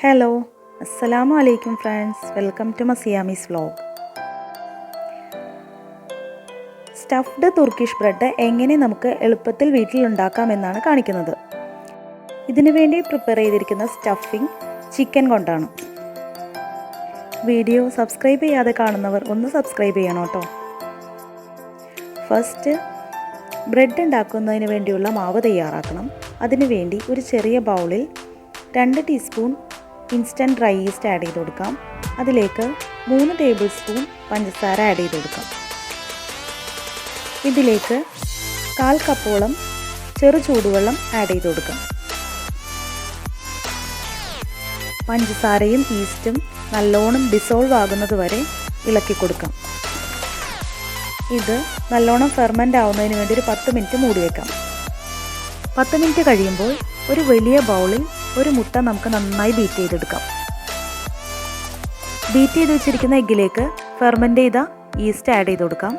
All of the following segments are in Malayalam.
ഹലോ അസ്സലാമു അലൈക്കും ഫ്രണ്ട്സ്, വെൽക്കം ടു മസിയാമിസ് വ്ലോഗ്. സ്റ്റഫ്ഡ് തുർക്കിഷ് ബ്രെഡ് എങ്ങനെ നമുക്ക് എളുപ്പത്തിൽ വീട്ടിലുണ്ടാക്കാമെന്നാണ് കാണിക്കുന്നത്. ഇതിനു വേണ്ടി പ്രിപ്പയർ ചെയ്തിരിക്കുന്ന സ്റ്റഫിംഗ് ചിക്കൻ കൊണ്ടാണ്. വീഡിയോ സബ്സ്ക്രൈബ് ചെയ്യാതെ കാണുന്നവർ ഒന്ന് സബ്സ്ക്രൈബ് ചെയ്യണം കേട്ടോ. ഫസ്റ്റ് ബ്രെഡ് ഉണ്ടാക്കുന്നതിന് വേണ്ടിയുള്ള മാവ് തയ്യാറാക്കണം. അതിനുവേണ്ടി ഒരു ചെറിയ ബൗളിൽ 2 teaspoon instant dry east add ചെയ്ത് കൊടുക്കാം. അതിലേക്ക് 3 ടേബിൾ സ്പൂൺ പഞ്ചസാര ആഡ് ചെയ്ത് കൊടുക്കാം. ഇതിലേക്ക് 1/4 കപ്പോളം ചെറു ചൂടുവെള്ളം ആഡ് ചെയ്ത് കൊടുക്കാം. പഞ്ചസാരയും ഈസ്റ്റും നല്ലോണം ഡിസോൾവ് ആകുന്നത് വരെ ഇളക്കി കൊടുക്കാം. ഇത് നല്ലോണം ഫെർമെൻ്റ് ആവുന്നതിന് വേണ്ടി ഒരു 10 മിനിറ്റ് മൂടി വയ്ക്കാം. 10 മിനിറ്റ് കഴിയുമ്പോൾ ഒരു വലിയ ബൗളിൽ ഒരു മുട്ട നമുക്ക് നന്നായി ബീറ്റ് ചെയ്തെടുക്കാം. ബീറ്റ് ചെയ്ത് വെച്ചിരിക്കുന്ന എഗ്ഗിലേക്ക് ഫെർമെൻ്റ് ചെയ്ത ഈസ്റ്റ് ആഡ് ചെയ്ത് കൊടുക്കാം.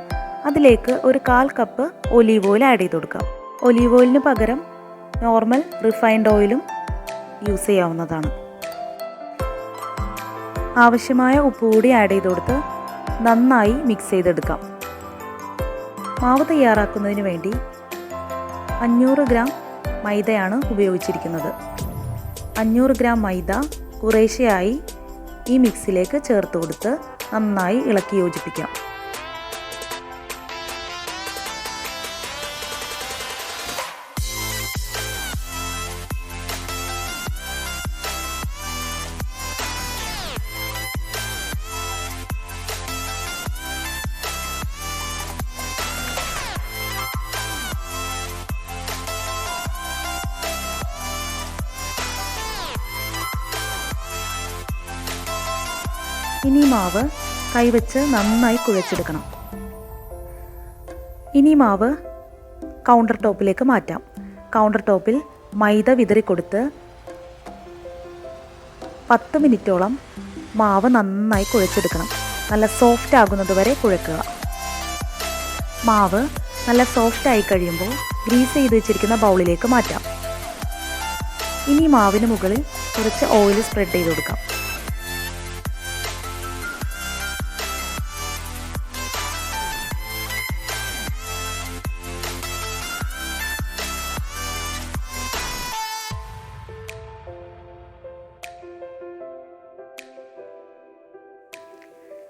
അതിലേക്ക് ഒരു 1/4 കപ്പ് ഒലീവ് ഓയിൽ ആഡ് ചെയ്ത് കൊടുക്കാം. ഒലീവ് ഓയിലിന് പകരം നോർമൽ റിഫൈൻഡ് ഓയിലും യൂസ് ചെയ്യാവുന്നതാണ്. ആവശ്യമായ ഉപ്പ് കൂടി ആഡ് ചെയ്ത് കൊടുത്ത് നന്നായി മിക്സ് ചെയ്തെടുക്കാം. മാവ് തയ്യാറാക്കുന്നതിന് വേണ്ടി 500 ഗ്രാം മൈദയാണ് ഉപയോഗിച്ചിരിക്കുന്നത്. 500 ഗ്രാം മൈദ കുറേശ്ശെയായി ഈ മിക്സിലേക്ക് ചേർത്ത് കൊടുത്ത് നന്നായി ഇളക്കി യോജിപ്പിക്കാം. ഇനി മാവ് കൈവച്ച് നന്നായി കുഴച്ചെടുക്കണം. ഇനി മാവ് കൗണ്ടർ ടോപ്പിലേക്ക് മാറ്റാം. കൗണ്ടർ ടോപ്പിൽ മൈദ വിതറിക്കൊടുത്ത് 10 മിനിറ്റോളം മാവ് നന്നായി കുഴച്ചെടുക്കണം. നല്ല സോഫ്റ്റ് ആകുന്നത് വരെ കുഴക്കുക. മാവ് നല്ല സോഫ്റ്റ് ആയി കഴിയുമ്പോൾ ഗ്രീസ് ചെയ്ത് വെച്ചിരിക്കുന്ന ബൗളിലേക്ക് മാറ്റാം. ഇനി മാവിന് മുകളിൽ കുറച്ച് ഓയിൽ സ്പ്രെഡ് ചെയ്ത് കൊടുക്കാം.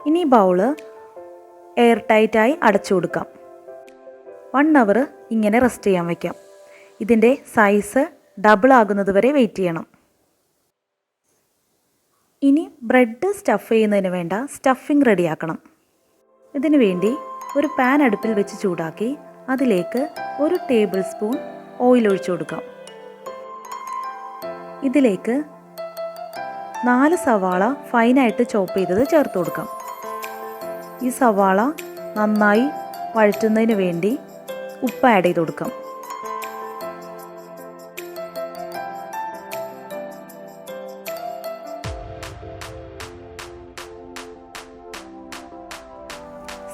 ഇനി ബൗള് എയർ ടൈറ്റായി അടച്ചു കൊടുക്കാം. 1 അവർ ഇങ്ങനെ റെസ്റ്റ് ചെയ്യാൻ വയ്ക്കാം. ഇതിൻ്റെ സൈസ് ഡബിൾ ആകുന്നത് വരെ വെയിറ്റ് ചെയ്യണം. ഇനി ബ്രെഡ് സ്റ്റഫ് ചെയ്യുന്നതിന് വേണ്ട സ്റ്റഫിംഗ് റെഡിയാക്കണം. ഇതിനു വേണ്ടി ഒരു പാൻ അടുപ്പിൽ വെച്ച് ചൂടാക്കി അതിലേക്ക് 1 ടേബിൾ സ്പൂൺ ഓയിൽ ഒഴിച്ചു കൊടുക്കാം. ഇതിലേക്ക് 4 സവാള ഫൈനായിട്ട് ചോപ്പ് ചെയ്തത് ചേർത്ത് കൊടുക്കാം. ഈ സവാള നന്നായി വഴറ്റുന്നതിന് വേണ്ടി ഉപ്പ് ആഡ് ചെയ്ത് കൊടുക്കാം.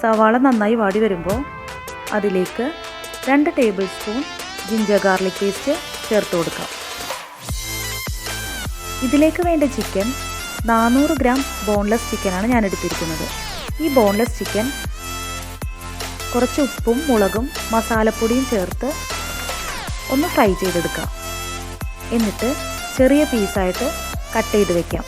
സവാള നന്നായി വാടി വരുമ്പോൾ അതിലേക്ക് 2 table spoon ginger garlic paste ചേർത്ത് കൊടുക്കാം. ഇതിലേക്ക് വേണ്ട ചിക്കൻ 400 ഗ്രാം ബോൺലെസ് ചിക്കനാണ് ഞാൻ എടുത്തിരിക്കുന്നത്. ഈ ബോൺലെസ് ചിക്കൻ കുറച്ച് ഉപ്പും മുളകും മസാലപ്പൊടിയും ചേർത്ത് ഒന്ന് ഫ്രൈ ചെയ്തെടുക്കാം. എന്നിട്ട് ചെറിയ പീസായിട്ട് കട്ട് ചെയ്ത് വയ്ക്കാം.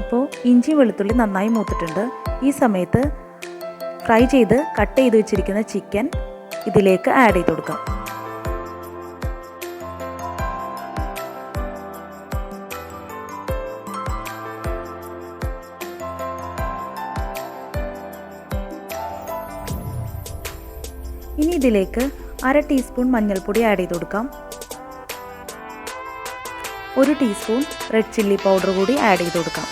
ഇപ്പോൾ ഇഞ്ചി വെളുത്തുള്ളി നന്നായി മൂത്തിട്ടുണ്ട്. ഈ സമയത്ത് ഫ്രൈ ചെയ്ത് കട്ട് ചെയ്ത് വെച്ചിരിക്കുന്ന ചിക്കൻ ഇതിലേക്ക് ആഡ് ചെയ്ത് കൊടുക്കാം. ഇനി ഇതിലേക്ക് 1/2 ടീസ്പൂൺ മഞ്ഞൾപ്പൊടി ആഡ് ചെയ്ത് കൊടുക്കാം. 1 ടീസ്പൂൺ റെഡ് ചില്ലി പൗഡർ കൂടി ആഡ് ചെയ്ത് കൊടുക്കാം.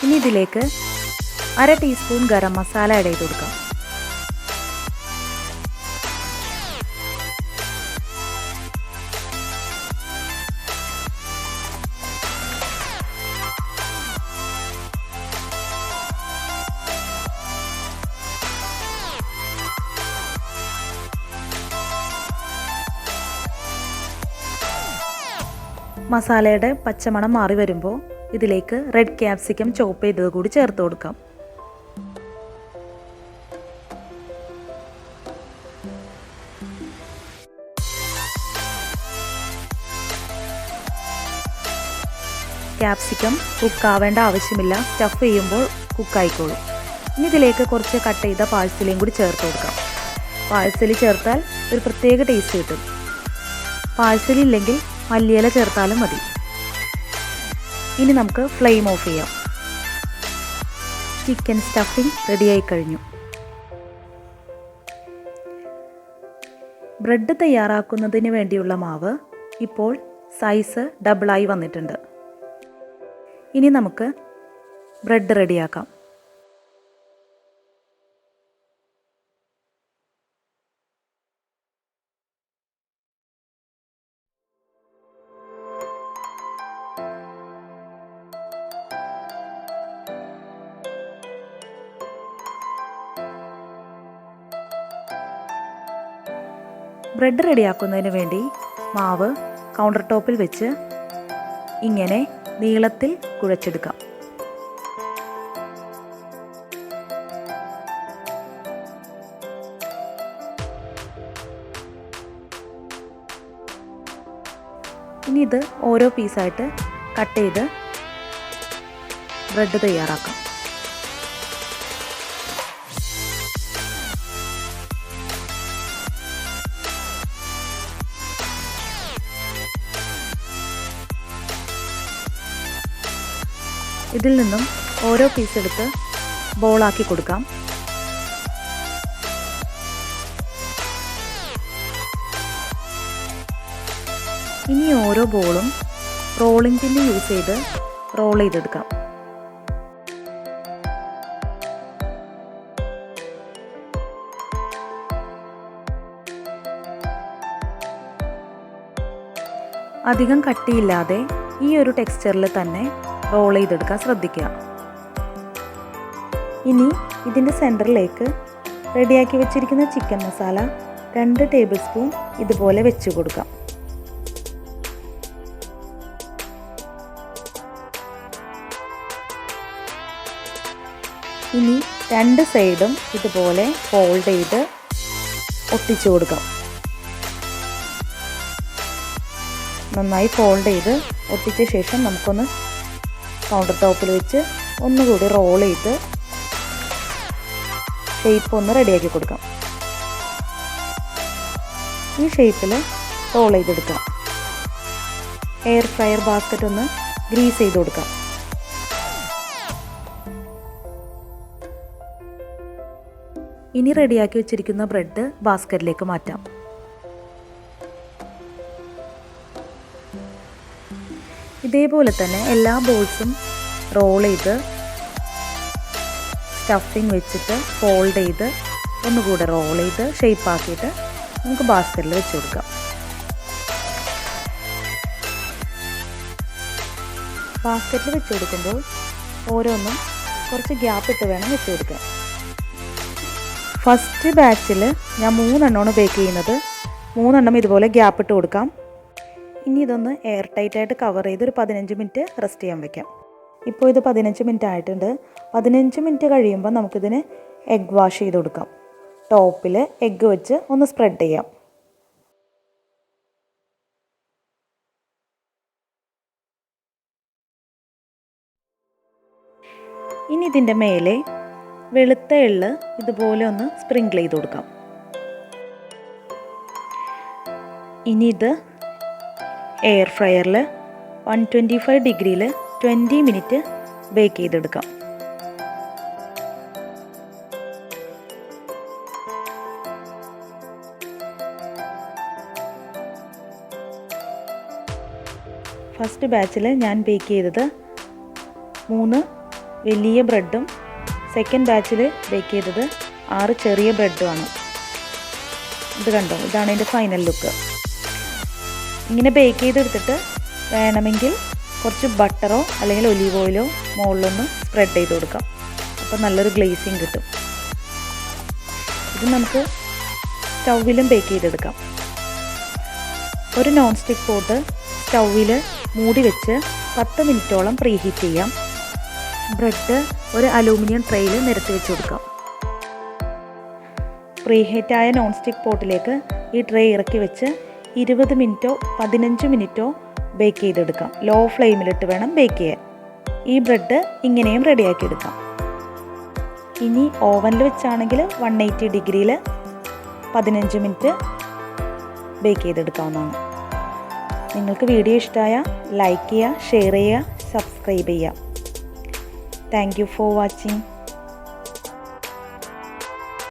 ഇനി ഇതിലേക്ക് 1/2 ടീസ്പൂൺ ഗരം മസാല ആഡ് ചെയ്ത് കൊടുക്കാം. മസാലയുടെ പച്ചമണം മാറി വരുമ്പോൾ ഇതിലേക്ക് റെഡ് ക്യാപ്സിക്കം ചോപ്പ് ചെയ്തത് കൂടി ചേർത്ത് കൊടുക്കാം. ക്യാപ്സിക്കം കുക്കാവേണ്ട ആവശ്യമില്ല, സ്റ്റഫ് ചെയ്യുമ്പോൾ കുക്കായിക്കോളും. ഇനി ഇതിലേക്ക് കുറച്ച് കട്ട് ചെയ്ത പാഴ്സലിയും കൂടി ചേർത്ത് കൊടുക്കാം. പാഴ്സലി ചേർത്താൽ ഒരു പ്രത്യേക ടേസ്റ്റ് കിട്ടും. പാഴ്സലി ഇല്ലെങ്കിൽ മല്ലിയില ചേർത്താലും മതി. ഇനി നമുക്ക് ഫ്ലെയിം ഓഫ് ചെയ്യാം. ചിക്കൻ സ്റ്റഫിംഗ് റെഡിയായി കഴിഞ്ഞു. ബ്രെഡ് തയ്യാറാക്കുന്നതിന് വേണ്ടിയുള്ള മാവ് ഇപ്പോൾ സൈസ് ഡബിളായി വന്നിട്ടുണ്ട്. ഇനി നമുക്ക് ബ്രെഡ് റെഡിയാക്കാം. ബ്രെഡ് റെഡിയാക്കുന്നതിന് വേണ്ടി മാവ് കൗണ്ടർ ടോപ്പിൽ വെച്ച് ഇങ്ങനെ നീളത്തിൽ കുഴച്ചെടുക്കാം. ഇനി ഇത് ഓരോ പീസായിട്ട് കട്ട് ചെയ്ത് ബ്രെഡ് തയ്യാറാക്കാം. ഇതിൽ നിന്നും ഓരോ പീസ് എടുത്ത് ബോളാക്കി കൊടുക്കാം. ഇനി ഓരോ ബോളും റോളിംഗ് പിൻ യൂസ് ചെയ്ത് റോൾ ചെയ്തെടുക്കാം. അധികം കട്ടിയില്ലാതെ ഈ ഒരു ടെക്സ്ചറിൽ തന്നെ റോൾ ചെയ്തെടുക്കാൻ ശ്രദ്ധിക്കുക. ഇനി ഇതിൻ്റെ സെൻറ്ററിലേക്ക് റെഡിയാക്കി വെച്ചിരിക്കുന്ന ചിക്കൻ മസാല 2 ടേബിൾ സ്പൂൺ ഇതുപോലെ വെച്ച് കൊടുക്കാം. ഇനി 2 സൈഡും ഇതുപോലെ ഫോൾഡ് ചെയ്ത് ഒട്ടിച്ചു കൊടുക്കാം. നന്നായി ഫോൾഡ് ചെയ്ത് ഒട്ടിച്ച ശേഷം നമുക്കൊന്ന് കൗണ്ടർ ടോപ്പിൽ വെച്ച് ഒന്നുകൂടി റോൾ ചെയ്ത് ഷേപ്പ് ഒന്ന് റെഡിയാക്കി കൊടുക്കാം. ഈ ഷേപ്പിൽ റോൾ ചെയ്തെടുക്കാം. എയർ ഫ്രയർ ബാസ്ക്കറ്റ് ഒന്ന് ഗ്രീസ് ചെയ്ത് കൊടുക്കാം. ഇനി റെഡിയാക്കി വെച്ചിരിക്കുന്ന ബ്രെഡ് ബാസ്ക്കറ്റിലേക്ക് മാറ്റാം. ഇതേപോലെ തന്നെ എല്ലാ ബോൾസും റോൾ ചെയ്ത് സ്റ്റഫിങ് വെച്ചിട്ട് ഫോൾഡ് ചെയ്ത് ഒന്നുകൂടെ റോൾ ചെയ്ത് ഷേപ്പ് ആക്കിയിട്ട് നമുക്ക് ബാസ്ക്കറ്റിൽ വെച്ച് കൊടുക്കാം. ബാസ്ക്കറ്റിൽ വെച്ച് കൊടുക്കുമ്പോൾ ഓരോന്നും കുറച്ച് ഗ്യാപ്പ് ഇട്ട് വേണം വെച്ച് കൊടുക്കാൻ. ഫസ്റ്റ് ബാച്ചിൽ ഞാൻ 3 എണ്ണമാണ് ബേക്ക് ചെയ്യുന്നത്. 3 എണ്ണം ഇതുപോലെ ഗ്യാപ്പ് ഇട്ട് കൊടുക്കാം. ഇനി ഇതൊന്ന് എയർ ടൈറ്റായിട്ട് കവർ ചെയ്ത് ഒരു 15 മിനിറ്റ് റെസ്റ്റ് ചെയ്യാൻ വെക്കാം. ഇപ്പോൾ ഇത് 15 മിനിറ്റ് ആയിട്ടുണ്ട്. 15 മിനിറ്റ് കഴിയുമ്പോൾ നമുക്കിതിന് എഗ് വാഷ് ചെയ്ത് കൊടുക്കാം. ടോപ്പിൽ എഗ്ഗ് വെച്ച് ഒന്ന് സ്പ്രെഡ് ചെയ്യാം. ഇനി ഇതിൻ്റെ മേലെ വെളുത്ത എള്ള് ഇതുപോലെ ഒന്ന് സ്പ്രിങ്കിൾ ചെയ്ത് കൊടുക്കാം. ഇനി ഇത് എയർ ഫ്രയറിൽ 125 ഡിഗ്രിയിൽ 20 മിനിറ്റ് ബേക്ക് ചെയ്തെടുക്കാം. ഫസ്റ്റ് ബാച്ചിൽ ഞാൻ ബേക്ക് ചെയ്തത് 3 വലിയ ബ്രെഡും സെക്കൻഡ് ബാച്ചിൽ ബേക്ക് ചെയ്തത് 6 ചെറിയ ബ്രെഡുമാണ്. ഇത് കണ്ടോ, ഇതാണ് അതിൻ്റെ ഫൈനൽ ലുക്ക്. ഇങ്ങനെ ബേക്ക് ചെയ്തെടുത്തിട്ട് വേണമെങ്കിൽ കുറച്ച് ബട്ടറോ അല്ലെങ്കിൽ ഒലീവ് ഓയിലോ മുകളിലൊന്ന് സ്പ്രെഡ് ചെയ്ത് കൊടുക്കാം. അപ്പോൾ നല്ലൊരു ഗ്ലേസിങ് കിട്ടും. ഇത് നമുക്ക് സ്റ്റൗവിലും ബേക്ക് ചെയ്തെടുക്കാം. ഒരു നോൺ സ്റ്റിക്ക് പോട്ട് സ്റ്റൗവിൽ മൂടി വെച്ച് 10 മിനിറ്റോളം പ്രീഹീറ്റ് ചെയ്യാം. ബ്രെഡ് ഒരു അലൂമിനിയം ട്രേയിൽ നിരത്തി വെച്ച് കൊടുക്കാം. പ്രീഹീറ്റായ നോൺ സ്റ്റിക്ക് പോട്ടിലേക്ക് ഈ ട്രേ ഇറക്കി വെച്ച് 20 മിനിറ്റോ 15 മിനിറ്റോ ബേക്ക് ചെയ്തെടുക്കാം. ലോ ഫ്ലെയിമിലിട്ട് വേണം ബേക്ക് ചെയ്യാൻ. ഈ ബ്രെഡ് ഇങ്ങനെയും റെഡിയാക്കി എടുക്കാം. ഇനി ഓവനിൽ വെച്ചാണെങ്കിൽ 180 ഡിഗ്രിയിൽ 15 മിനിറ്റ് ബേക്ക് ചെയ്തെടുക്കാവുന്നതാണ്. നിങ്ങൾക്ക് വീഡിയോ ഇഷ്ടമായാൽ ലൈക്ക് ചെയ്യുക, ഷെയർ ചെയ്യുക, സബ്സ്ക്രൈബ് ചെയ്യുക. Thank you for watching.